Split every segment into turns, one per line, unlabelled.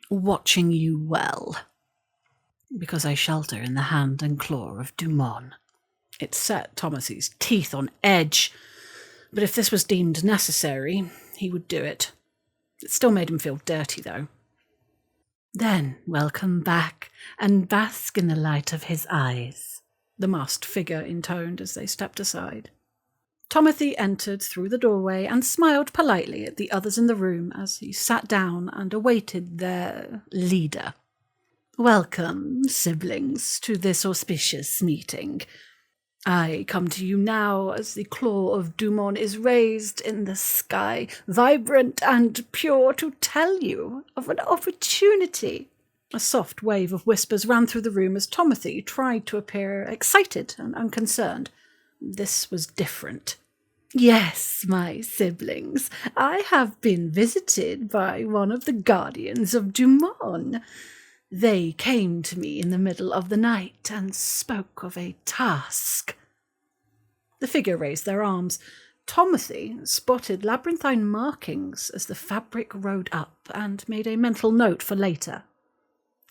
watching you well, because I shelter in the hand and claw of Dumont. It set Thomas's teeth on edge, but if this was deemed necessary, he would do it. It still made him feel dirty, though. Then welcome back, and bask in the light of his eyes, the masked figure intoned as they stepped aside. Tomothy entered through the doorway and smiled politely at the others in the room as he sat down and awaited their leader. Welcome, siblings, to this auspicious meeting. I come to you now as the claw of Dumont is raised in the sky, vibrant and pure, to tell you of an opportunity. A soft wave of whispers ran through the room as Tomothy tried to appear excited and unconcerned. This was different. Yes, my siblings, I have been visited by one of the guardians of Dumont. They came to me in the middle of the night and spoke of a task. The figure raised their arms. Tomothy spotted labyrinthine markings as the fabric rode up and made a mental note for later.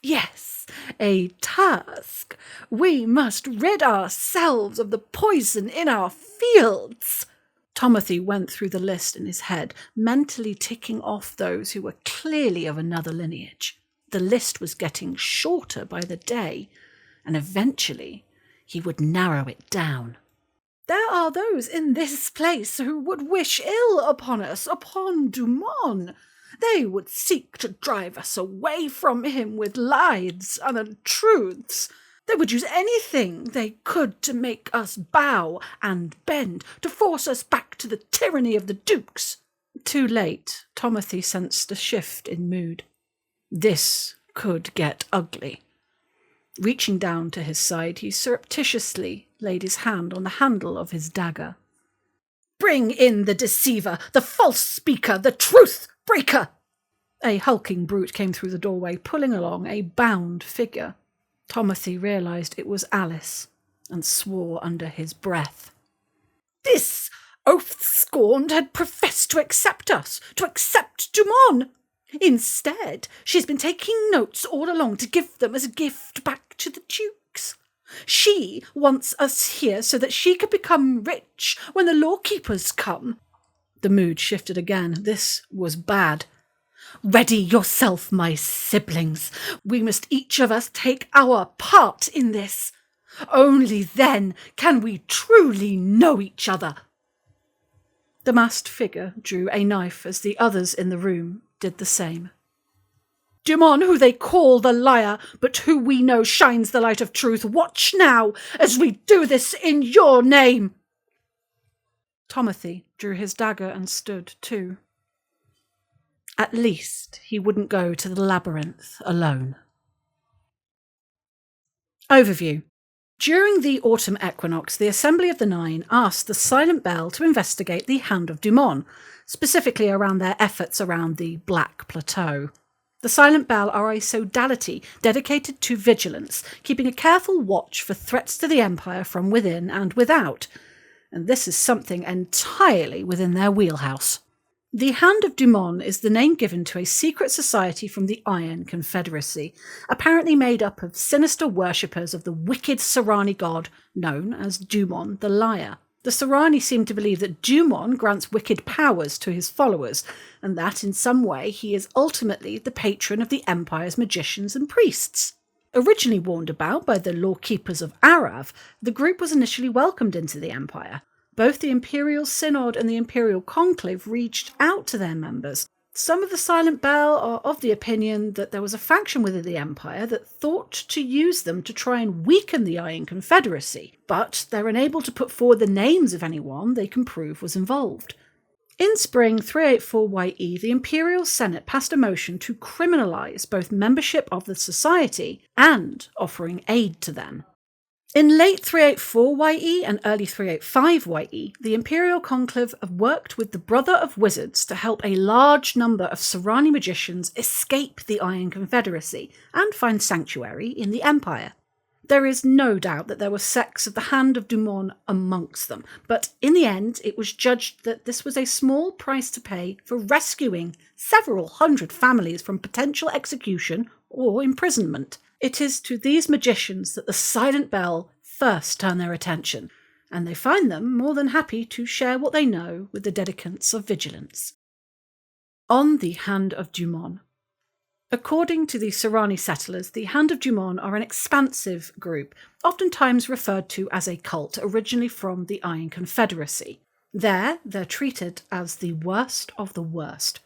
Yes, a task. We must rid ourselves of the poison in our fields. Tomothy went through the list in his head, mentally ticking off those who were clearly of another lineage. The list was getting shorter by the day, and eventually he would narrow it down. There are those in this place who would wish ill upon us, upon Dumont. They would seek to drive us away from him with lies and untruths. They would use anything they could to make us bow and bend, to force us back to the tyranny of the dukes. Too late, Tomothy sensed a shift in mood. This could get ugly. Reaching down to his side, he surreptitiously laid his hand on the handle of his dagger. Bring in the deceiver, the false speaker, the truth breaker! A hulking brute came through the doorway, pulling along a bound figure. Tomothy realised it was Alice, and swore under his breath. This oath-scorned had professed to accept us, to accept Dumont. Instead, she's been taking notes all along to give them as a gift back to the dukes. She wants us here so that she could become rich when the lawkeepers come. The mood shifted again. This was bad. Ready yourself, my siblings. We must each of us take our part in this. Only then can we truly know each other. The masked figure drew a knife as the others in the room did the same. Dumont, who they call the liar, but who we know shines the light of truth, watch now as we do this in your name. Tomothy drew his dagger and stood too. At least he wouldn't go to the labyrinth alone. Overview. During the autumn equinox, the Assembly of the Nine asked the Silent Bell to investigate the Hand of Dumont, specifically around their efforts around the Black Plateau. The Silent Bell are a sodality dedicated to vigilance, keeping a careful watch for threats to the Empire from within and without, and this is something entirely within their wheelhouse. The Hand of Dumont is the name given to a secret society from the Iron Confederacy, apparently made up of sinister worshippers of the wicked Serani god known as Dumont the Liar. The Serani seem to believe that Dumont grants wicked powers to his followers, and that in some way he is ultimately the patron of the Empire's magicians and priests. Originally warned about by the lawkeepers of Arav, the group was initially welcomed into the Empire. Both the Imperial Synod and the Imperial Conclave reached out to their members. Some of the Silent Bell are of the opinion that there was a faction within the Empire that thought to use them to try and weaken the Iron Confederacy, but they're unable to put forward the names of anyone they can prove was involved. In spring 384 YE, the Imperial Senate passed a motion to criminalise both membership of the society and offering aid to them. In late 384 YE and early 385 YE, the Imperial Conclave worked with the Brother of Wizards to help a large number of Serani magicians escape the Iron Confederacy and find sanctuary in the Empire. There is no doubt that there were sects of the Hand of Dumon amongst them, but in the end it was judged that this was a small price to pay for rescuing several hundred families from potential execution or imprisonment. It is to these magicians that the Silent Bell first turn their attention, and they find them more than happy to share what they know with the Dedicants of Vigilance. On the Hand of Dumon. According to the Serrani settlers, the Hand of Dumon are an expansive group, oftentimes referred to as a cult, originally from the Iron Confederacy. There, they're treated as the worst of the worst.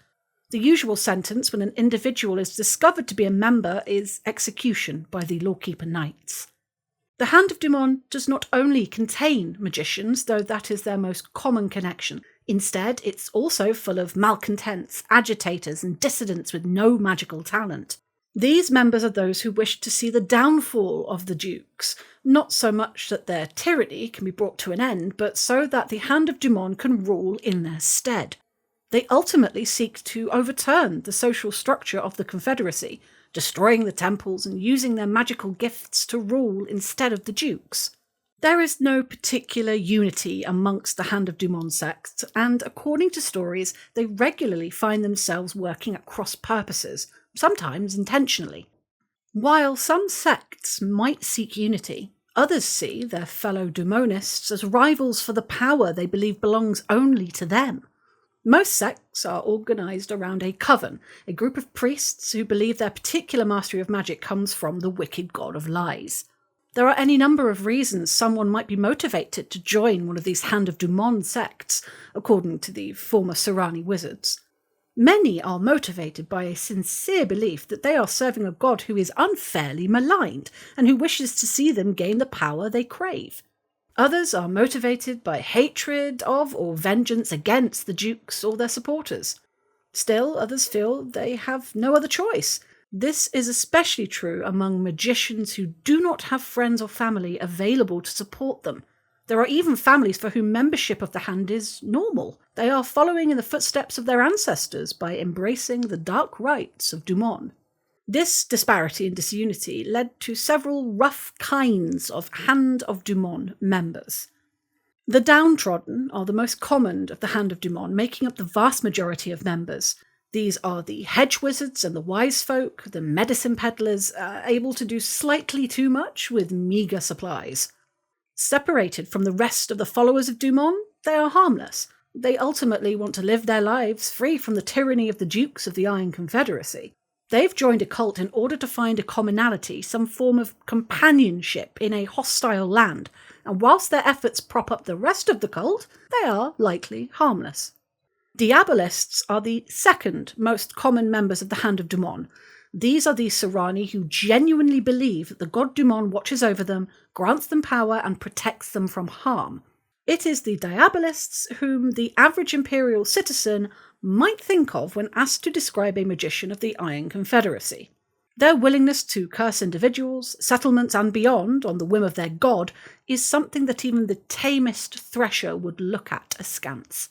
The usual sentence when an individual is discovered to be a member is execution by the Lawkeeper Knights. The Hand of Dumon does not only contain magicians, though that is their most common connection. Instead, it's also full of malcontents, agitators, and dissidents with no magical talent. These members are those who wish to see the downfall of the dukes, not so much that their tyranny can be brought to an end, but so that the Hand of Dumon can rule in their stead. They ultimately seek to overturn the social structure of the Confederacy, destroying the temples and using their magical gifts to rule instead of the dukes. There is no particular unity amongst the Hand of Dumon sect, and according to stories, they regularly find themselves working at cross purposes, sometimes intentionally. While some sects might seek unity, others see their fellow Dumonists as rivals for the power they believe belongs only to them. Most sects are organised around a coven, a group of priests who believe their particular mastery of magic comes from the wicked god of lies. There are any number of reasons someone might be motivated to join one of these Hand of Dumon sects, according to the former Serrani wizards. Many are motivated by a sincere belief that they are serving a god who is unfairly maligned, and who wishes to see them gain the power they crave. Others are motivated by hatred of or vengeance against the dukes or their supporters. Still, others feel they have no other choice. This is especially true among magicians who do not have friends or family available to support them. There are even families for whom membership of the Hand is normal. They are following in the footsteps of their ancestors by embracing the dark rites of Dumon. This disparity and disunity led to several rough kinds of Hand of Dumon members. The downtrodden are the most common of the Hand of Dumon, making up the vast majority of members. These are the hedge wizards and the wise folk, the medicine peddlers, able to do slightly too much with meagre supplies. Separated from the rest of the followers of Dumon, they are harmless. They ultimately want to live their lives free from the tyranny of the dukes of the Iron Confederacy. They've joined a cult in order to find a commonality, some form of companionship in a hostile land, and whilst their efforts prop up the rest of the cult, they are likely harmless. Diabolists are the second most common members of the Hand of Dumon. These are the Serrani who genuinely believe that the god Dumon watches over them, grants them power, and protects them from harm. It is the Diabolists whom the average imperial citizen might think of when asked to describe a magician of the Iron Confederacy. Their willingness to curse individuals, settlements, and beyond on the whim of their god is something that even the tamest thresher would look at askance.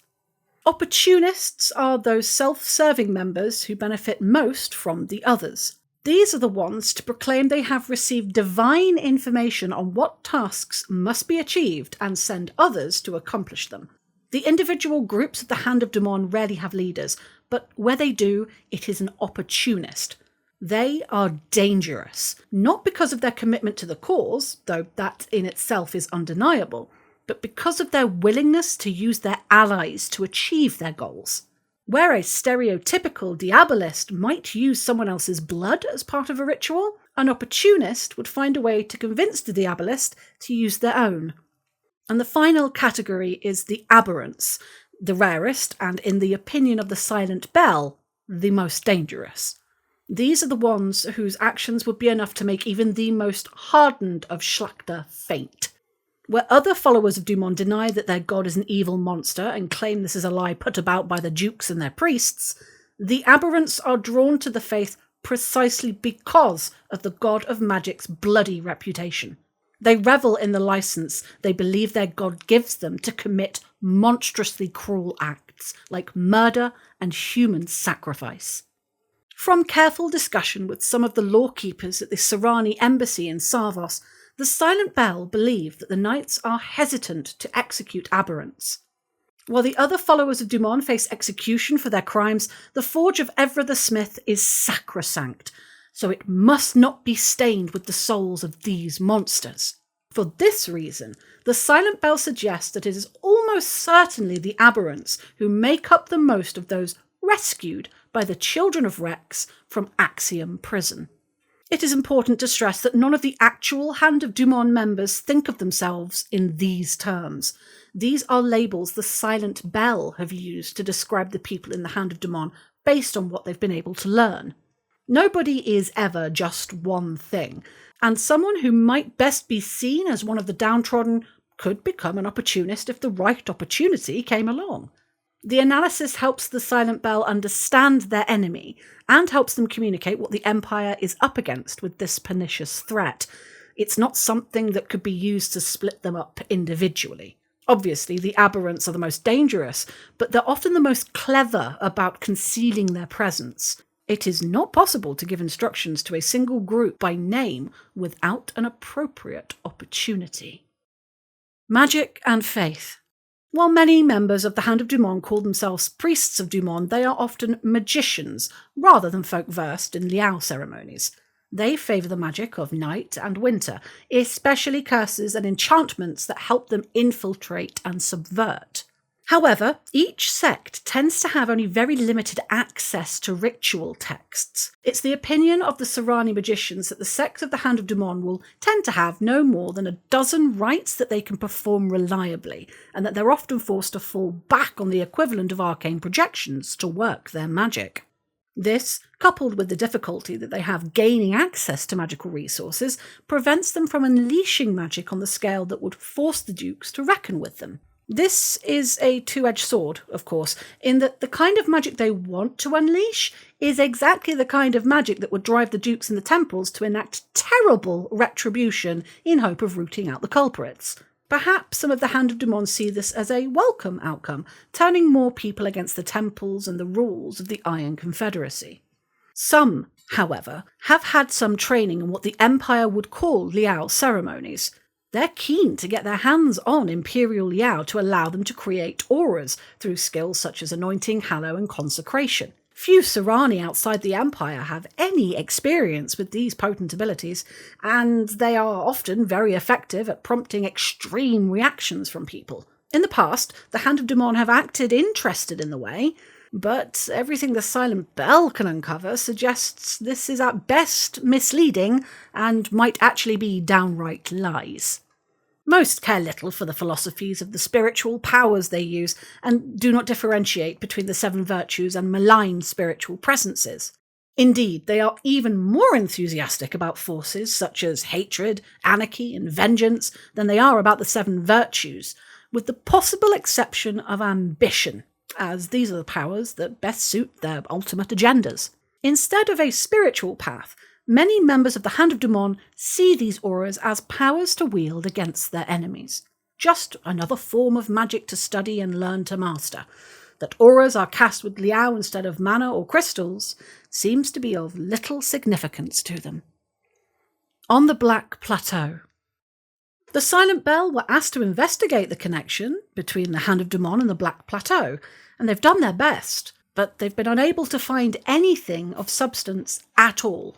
Opportunists are those self-serving members who benefit most from the others. These are the ones to proclaim they have received divine information on what tasks must be achieved and send others to accomplish them. The individual groups of the Hand of Dumon rarely have leaders, but where they do, it is an opportunist. They are dangerous, not because of their commitment to the cause, though that in itself is undeniable, but because of their willingness to use their allies to achieve their goals. Where a stereotypical diabolist might use someone else's blood as part of a ritual, an opportunist would find a way to convince the diabolist to use their own. And the final category is the aberrants, the rarest and, in the opinion of the Silent Bell, the most dangerous. These are the ones whose actions would be enough to make even the most hardened of Schlachter faint. Where other followers of Dumon deny that their god is an evil monster and claim this is a lie put about by the dukes and their priests, the aberrants are drawn to the faith precisely because of the god of magic's bloody reputation. They revel in the license they believe their god gives them to commit monstrously cruel acts like murder and human sacrifice. From careful discussion with some of the lawkeepers at the Serrani embassy in Savos, The Silent Bell believe that the knights are hesitant to execute aberrants. While the other followers of Dumont face execution for their crimes, the forge of Evra the Smith is sacrosanct, so it must not be stained with the souls of these monsters. For this reason, the Silent Bell suggests that it is almost certainly the aberrants who make up the most of those rescued by the Children of Rex from Axiom Prison. It is important to stress that none of the actual Hand of Dumont members think of themselves in these terms. These are labels the Silent Bell have used to describe the people in the Hand of Dumont based on what they've been able to learn. Nobody is ever just one thing, and someone who might best be seen as one of the downtrodden could become an opportunist if the right opportunity came along. The analysis helps the Silent Bell understand their enemy and helps them communicate what the Empire is up against with this pernicious threat. It's not something that could be used to split them up individually. Obviously, the aberrants are the most dangerous, but they're often the most clever about concealing their presence. It is not possible to give instructions to a single group by name without an appropriate opportunity. Magic and faith. While many members of the Hand of Dumont call themselves priests of Dumont, they are often magicians, rather than folk versed in Liao ceremonies. They favour the magic of night and winter, especially curses and enchantments that help them infiltrate and subvert. However, each sect tends to have only very limited access to ritual texts. It's the opinion of the Serrani magicians that the sect of the Hand of Dumont will tend to have no more than a dozen rites that they can perform reliably, and that they're often forced to fall back on the equivalent of arcane projections to work their magic. This, coupled with the difficulty that they have gaining access to magical resources, prevents them from unleashing magic on the scale that would force the dukes to reckon with them. This is a two-edged sword, of course, in that the kind of magic they want to unleash is exactly the kind of magic that would drive the dukes and the temples to enact terrible retribution in hope of rooting out the culprits. Perhaps some of the Hand of Dumont see this as a welcome outcome, turning more people against the temples and the rules of the Iron Confederacy. Some, however, have had some training in what the Empire would call Liao ceremonies. They're keen to get their hands on Imperial Liao to allow them to create auras through skills such as anointing, hallow, and consecration. Few Serrani outside the Empire have any experience with these potent abilities, and they are often very effective at prompting extreme reactions from people. In the past, the Hand of Dumont have acted interested in the way, but everything the Silent Bell can uncover suggests this is at best misleading and might actually be downright lies. Most care little for the philosophies of the spiritual powers they use, and do not differentiate between the seven virtues and malign spiritual presences. Indeed, they are even more enthusiastic about forces such as hatred, anarchy, and vengeance than they are about the seven virtues, with the possible exception of ambition, as these are the powers that best suit their ultimate agendas. Instead of a spiritual path, many members of the Hand of Dumont see these auras as powers to wield against their enemies. Just another form of magic to study and learn to master. That auras are cast with Liao instead of mana or crystals seems to be of little significance to them. On the Black Plateau. The Silent Bell were asked to investigate the connection between the Hand of Dumont and the Black Plateau, and they've done their best, but they've been unable to find anything of substance at all.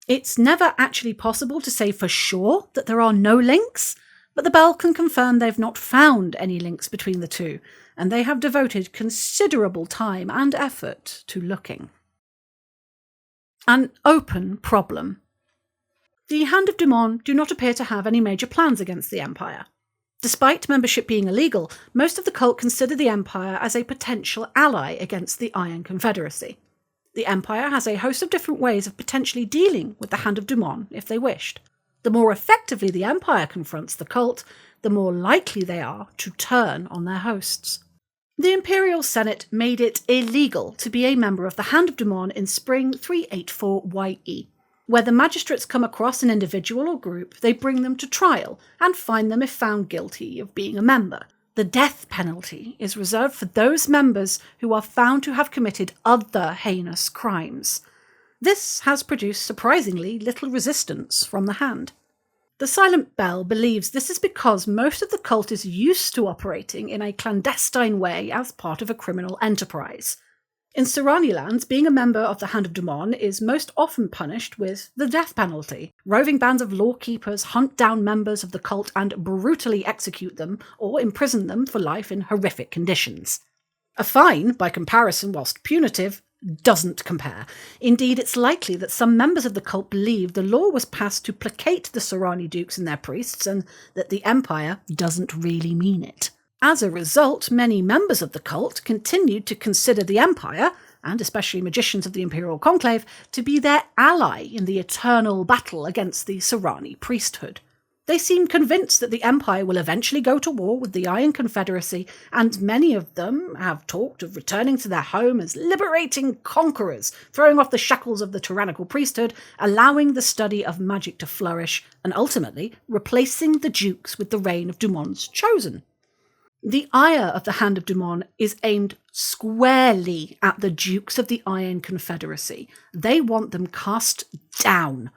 It's never actually possible to say for sure that there are no links, but the Bell can confirm they've not found any links between the two, and they have devoted considerable time and effort to looking. An open problem. The Hand of Dumont do not appear to have any major plans against the Empire. Despite membership being illegal, most of the cult consider the Empire as a potential ally against the Iron Confederacy. The Empire has a host of different ways of potentially dealing with the Hand of Dumont if they wished. The more effectively the Empire confronts the cult, the more likely they are to turn on their hosts. The Imperial Senate made it illegal to be a member of the Hand of Dumont in spring 384 YE. Where the magistrates come across an individual or group, they bring them to trial and fine them if found guilty of being a member. The death penalty is reserved for those members who are found to have committed other heinous crimes. This has produced surprisingly little resistance from the Hand. The Silent Bell believes this is because most of the cult is used to operating in a clandestine way as part of a criminal enterprise. In Serani lands, being a member of the Hand of Dumon is most often punished with the death penalty. Roving bands of lawkeepers hunt down members of the cult and brutally execute them or imprison them for life in horrific conditions. A fine, by comparison, whilst punitive, doesn't compare. Indeed, it's likely that some members of the cult believe the law was passed to placate the Serani dukes and their priests, and that the Empire doesn't really mean it. As a result, many members of the cult continued to consider the Empire, and especially magicians of the Imperial Conclave, to be their ally in the eternal battle against the Serani priesthood. They seem convinced that the Empire will eventually go to war with the Iron Confederacy, and many of them have talked of returning to their home as liberating conquerors, throwing off the shackles of the tyrannical priesthood, allowing the study of magic to flourish, and ultimately replacing the dukes with the reign of Dumon's chosen. The ire of the Hand of Dumon is aimed squarely at the Dukes of the Iron Confederacy. They want them cast down,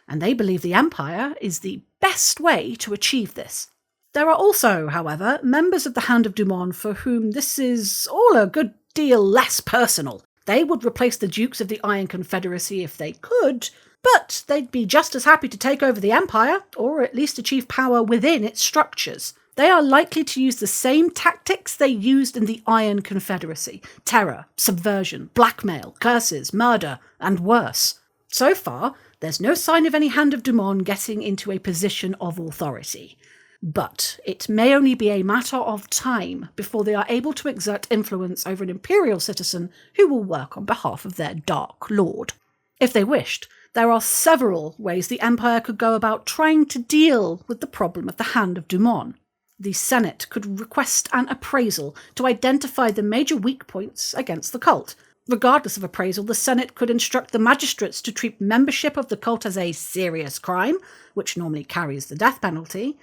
and they believe the Empire is the best way to achieve this. There are also, however, members of the Hand of Dumon for whom this is all a good deal less personal. They would replace the Dukes of the Iron Confederacy if they could, but they'd be just as happy to take over the Empire, or at least achieve power within its structures. They are likely to use the same tactics they used in the Iron Confederacy: terror, subversion, blackmail, curses, murder, and worse. So far, there's no sign of any Hand of Dumon getting into a position of authority. But it may only be a matter of time before they are able to exert influence over an Imperial citizen who will work on behalf of their Dark Lord. If they wished, there are several ways the Empire could go about trying to deal with the problem of the Hand of Dumon. The Senate could request an appraisal to identify the major weak points against the cult. Regardless of appraisal, the Senate could instruct the magistrates to treat membership of the cult as a serious crime, which normally carries the death penalty.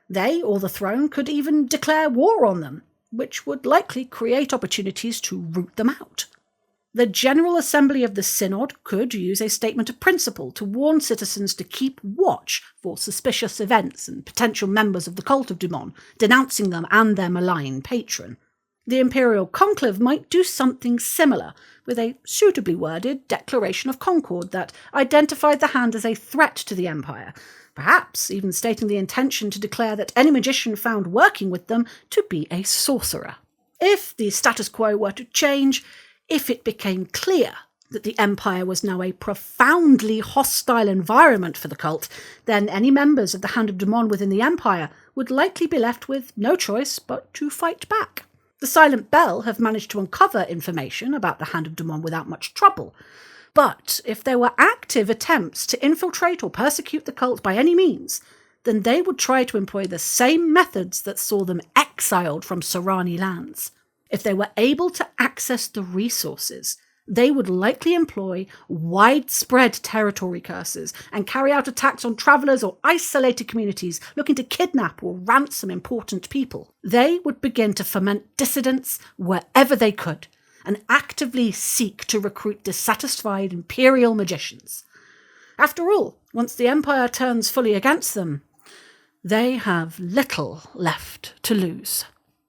They, or the throne, could even declare war on them, which would likely create opportunities to root them out. The General Assembly of the Synod could use a statement of principle to warn citizens to keep watch for suspicious events and potential members of the cult of Dumon, denouncing them and their malign patron. The Imperial Conclave might do something similar, with a suitably worded declaration of concord that identified the Hand as a threat to the Empire, perhaps even stating the intention to declare that any magician found working with them to be a sorcerer. If the status quo were to change, if it became clear that the Empire was now a profoundly hostile environment for the cult, then any members of the Hand of Dumon within the Empire would likely be left with no choice but to fight back. The Silent Bell have managed to uncover information about the Hand of Dumon without much trouble, but if there were active attempts to infiltrate or persecute the cult by any means, then they would try to employ the same methods that saw them exiled from Serani lands. If they were able to access the resources, they would likely employ widespread territory curses and carry out attacks on travellers or isolated communities looking to kidnap or ransom important people. They would begin to foment dissidents wherever they could and actively seek to recruit dissatisfied Imperial magicians. After all, once the Empire turns fully against them, they have little left to lose.